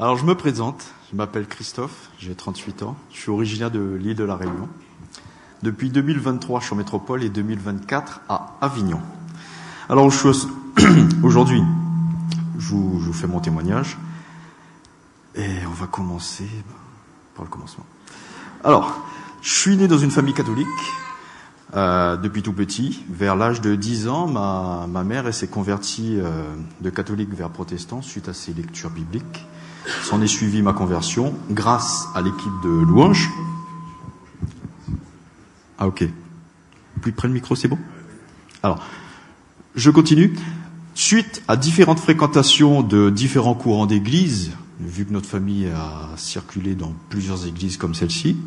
Alors je me présente, je m'appelle Christophe, j'ai 38 ans, je suis originaire de l'île de la Réunion. Depuis 2023, je suis en métropole et 2024 à Avignon. Alors aujourd'hui, je vous fais mon témoignage et on va commencer par le commencement. Alors, je suis né dans une famille catholique depuis tout petit. Vers l'âge de 10 ans, ma mère elle s'est convertie de catholique vers protestant suite à ses lectures bibliques. S'en est suivi ma conversion grâce à l'équipe de louanges. Ah ok. Plus près le micro, c'est bon ? Alors, je continue. Suite à différentes fréquentations de différents courants d'église, vu que notre famille a circulé dans plusieurs églises comme celle-ci,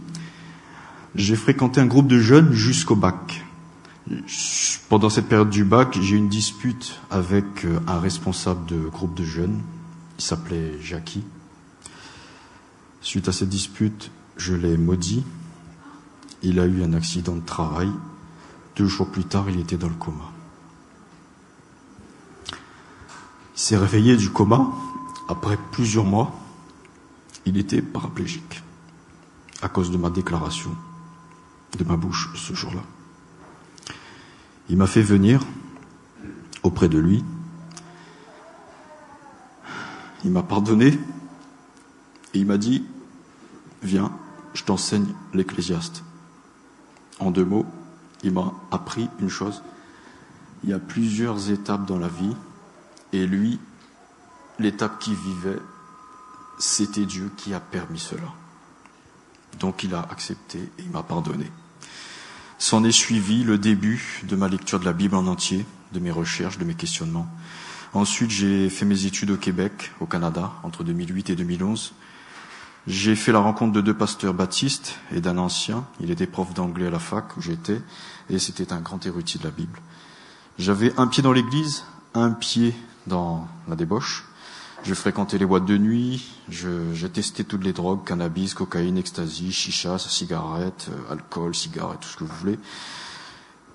j'ai fréquenté un groupe de jeunes jusqu'au bac. Pendant cette période du bac, j'ai eu une dispute avec un responsable de groupe de jeunes. Il s'appelait Jackie. Suite à cette dispute, je l'ai maudit. Il a eu un accident de travail. 2 jours plus tard, il était dans le coma. Il s'est réveillé du coma. Après plusieurs mois, il était paraplégique à cause de ma déclaration de ma bouche ce jour-là. Il m'a fait venir auprès de lui. Il m'a pardonné et il m'a dit « Viens, je t'enseigne l'Ecclésiaste ». En 2 mots, il m'a appris une chose. Il y a plusieurs étapes dans la vie et lui, l'étape qu'il vivait, c'était Dieu qui a permis cela. Donc il a accepté et il m'a pardonné. S'en est suivi le début de ma lecture de la Bible en entier, de mes recherches, de mes questionnements. Ensuite, j'ai fait mes études au Québec, au Canada, entre 2008 et 2011. J'ai fait la rencontre de 2 pasteurs baptistes et d'un ancien. Il était prof d'anglais à la fac où j'étais et c'était un grand érudit de la Bible. J'avais un pied dans l'église, un pied dans la débauche. Je fréquentais les boîtes de nuit, j'ai testé toutes les drogues, cannabis, cocaïne, ecstasy, chicha, cigarette, alcool, cigarette, tout ce que vous voulez.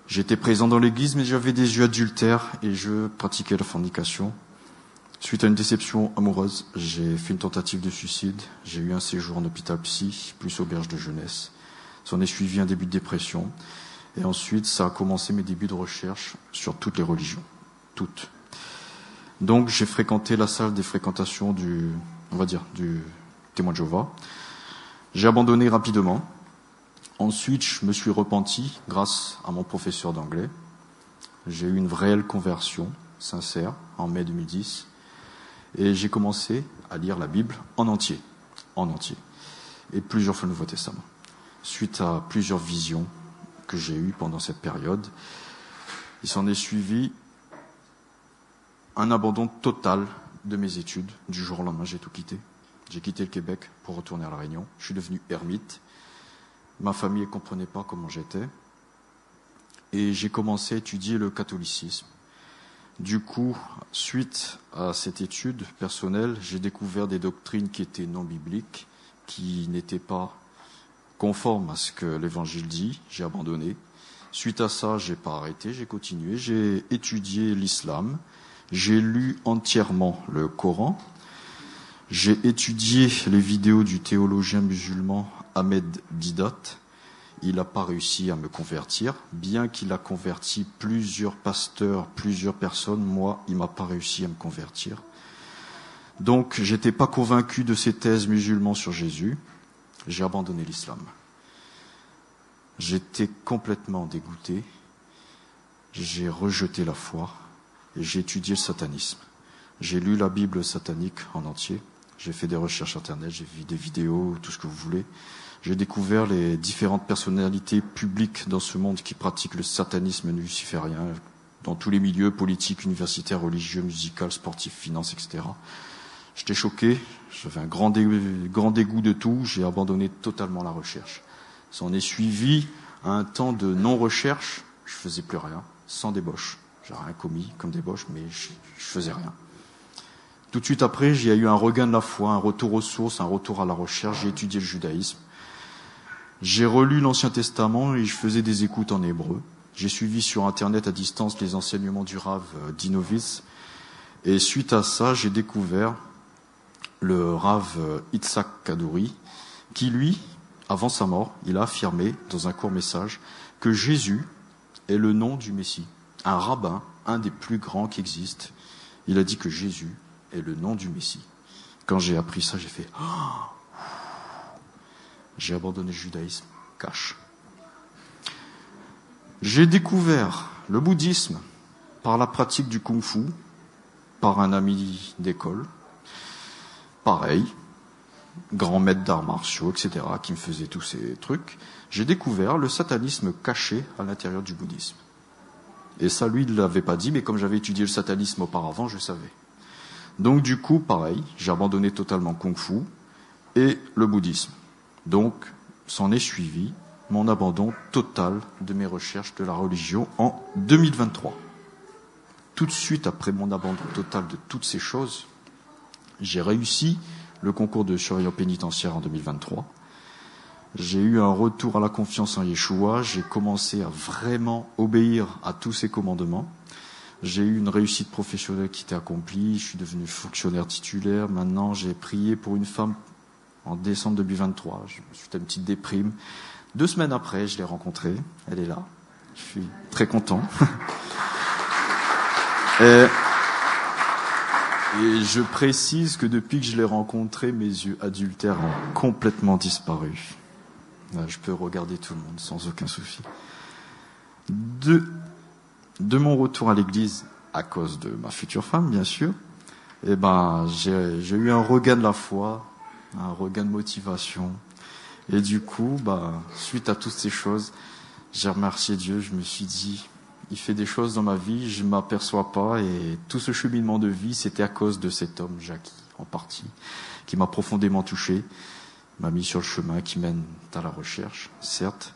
J'étais présent dans l'église, mais j'avais des yeux adultères et je pratiquais la fornication. Suite à une déception amoureuse, j'ai fait une tentative de suicide. J'ai eu un séjour en hôpital psy, plus auberge de jeunesse. S'en est suivi un début de dépression. Et ensuite, ça a commencé mes débuts de recherche sur toutes les religions. Toutes. Donc, j'ai fréquenté la salle des fréquentations du témoin de Jéhovah. J'ai abandonné rapidement. Ensuite, je me suis repenti grâce à mon professeur d'anglais. J'ai eu une réelle conversion sincère en mai 2010. Et j'ai commencé à lire la Bible en entier. Et plusieurs fois le Nouveau Testament. Suite à plusieurs visions que j'ai eues pendant cette période, il s'en est suivi un abandon total de mes études. Du jour au lendemain, j'ai tout quitté. J'ai quitté le Québec pour retourner à La Réunion. Je suis devenu ermite. Ma famille ne comprenait pas comment j'étais. Et j'ai commencé à étudier le catholicisme. Du coup, suite à cette étude personnelle, j'ai découvert des doctrines qui étaient non bibliques, qui n'étaient pas conformes à ce que l'Évangile dit. J'ai abandonné. Suite à ça, j'ai pas arrêté, j'ai continué. J'ai étudié l'islam. J'ai lu entièrement le Coran. J'ai étudié les vidéos du théologien musulman Ahmed Didat. Il n'a pas réussi à me convertir. Bien qu'il a converti plusieurs pasteurs, plusieurs personnes, moi, il m'a pas réussi à me convertir. Donc, j'étais pas convaincu de ces thèses musulmanes sur Jésus. J'ai abandonné l'islam. J'étais complètement dégoûté. J'ai rejeté la foi et j'ai étudié le satanisme. J'ai lu la Bible satanique en entier. J'ai fait des recherches internet, j'ai vu des vidéos, tout ce que vous voulez. J'ai découvert les différentes personnalités publiques dans ce monde qui pratiquent le satanisme luciférien, dans tous les milieux politiques, universitaires, religieux, musicaux, sportifs, finances, etc. J'étais choqué, j'avais un grand dégoût de tout, j'ai abandonné totalement la recherche. S'en est suivi un temps de non-recherche, je faisais plus rien, sans débauche. J'ai rien commis comme débauche, mais je faisais rien. Tout de suite après, il y a eu un regain de la foi, un retour aux sources, un retour à la recherche. J'ai étudié le judaïsme. J'ai relu l'Ancien Testament et je faisais des écoutes en hébreu. J'ai suivi sur Internet à distance les enseignements du Rav Dinovitz. Et suite à ça, j'ai découvert le Rav Itzhak Kadouri, qui lui, avant sa mort, il a affirmé dans un court message que Jésus est le nom du Messie. Un rabbin, un des plus grands qui existent, il a dit que Jésus est le nom du Messie. Quand j'ai appris ça, j'ai fait oh, j'ai abandonné le judaïsme, cash. J'ai découvert le bouddhisme par la pratique du kung-fu, par un ami d'école, pareil, grand maître d'arts martiaux, etc., qui me faisait tous ces trucs. J'ai découvert le satanisme caché à l'intérieur du bouddhisme. Et ça, lui, il ne l'avait pas dit, mais comme j'avais étudié le satanisme auparavant, je savais. Donc du coup, pareil, j'ai abandonné totalement kung-fu et le bouddhisme. Donc, s'en est suivi mon abandon total de mes recherches de la religion en 2023. Tout de suite après mon abandon total de toutes ces choses, j'ai réussi le concours de surveillant pénitentiaire en 2023. J'ai eu un retour à la confiance en Yeshua, j'ai commencé à vraiment obéir à tous ses commandements. J'ai eu une réussite professionnelle qui était accomplie, je suis devenu fonctionnaire titulaire. Maintenant, j'ai prié pour une femme en décembre 2023. Je me suis fait une petite déprime. 2 semaines après, je l'ai rencontrée. Elle est là. Je suis très content. Et je précise que depuis que je l'ai rencontrée, mes yeux adultères ont complètement disparu. Là, je peux regarder tout le monde sans aucun souci. De mon retour à l'église, à cause de ma future femme, bien sûr, j'ai eu un regain de la foi, un regain de motivation. Et du coup, suite à toutes ces choses, j'ai remercié Dieu. Je me suis dit, il fait des choses dans ma vie, je ne m'aperçois pas. Et tout ce cheminement de vie, c'était à cause de cet homme, Jackie, en partie, qui m'a profondément touché, m'a mis sur le chemin qui mène à la recherche, certes.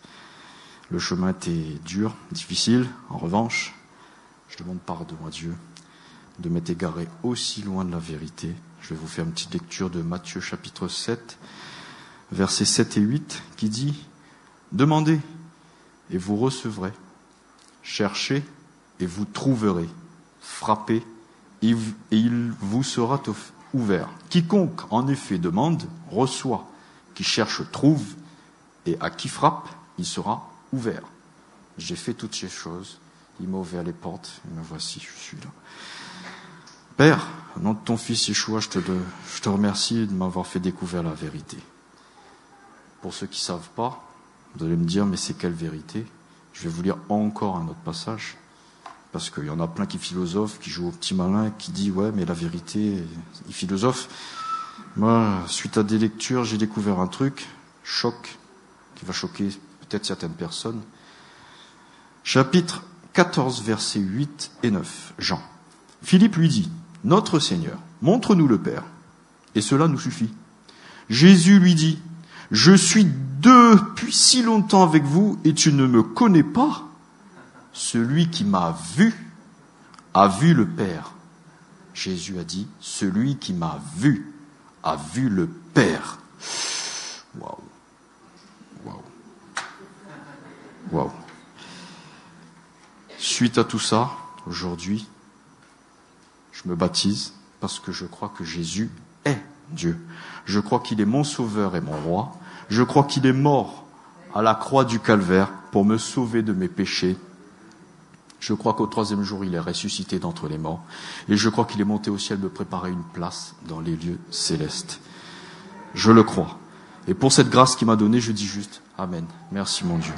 Le chemin était dur, difficile. En revanche, je demande pardon à Dieu de m'être égaré aussi loin de la vérité. Je vais vous faire une petite lecture de Matthieu chapitre 7, versets 7 et 8, qui dit « Demandez et vous recevrez. Cherchez et vous trouverez. Frappez et il vous sera ouvert. Quiconque en effet demande, reçoit. Qui cherche, trouve. Et à qui frappe, il sera ouvert. J'ai fait toutes ces choses. Il m'a ouvert les portes. Et me voici, je suis là. Père, au nom de ton fils Yeshua, je te remercie de m'avoir fait découvrir la vérité. Pour ceux qui ne savent pas, vous allez me dire, mais c'est quelle vérité? Je vais vous lire encore un autre passage, parce qu'il y en a plein qui philosophent, qui jouent au petit malin, qui disent, ouais, mais la vérité, ils philosophent. Moi, suite à des lectures, j'ai découvert un truc, choc, qui va choquer peut-être certaines personnes. Chapitre 14, versets 8 et 9, Jean. Philippe lui dit, « Notre Seigneur, montre-nous le Père, et cela nous suffit. » Jésus lui dit, « Je suis depuis si longtemps avec vous, et tu ne me connais pas. Celui qui m'a vu a vu le Père. » Jésus a dit, « Celui qui m'a vu a vu le Père. » Waouh. Waouh. Waouh. Suite à tout ça, aujourd'hui, je me baptise parce que je crois que Jésus est Dieu. Je crois qu'il est mon sauveur et mon roi. Je crois qu'il est mort à la croix du calvaire pour me sauver de mes péchés. Je crois qu'au 3e jour, il est ressuscité d'entre les morts. Et je crois qu'il est monté au ciel me préparer une place dans les lieux célestes. Je le crois. Et pour cette grâce qu'il m'a donnée, je dis juste Amen. Merci mon Dieu.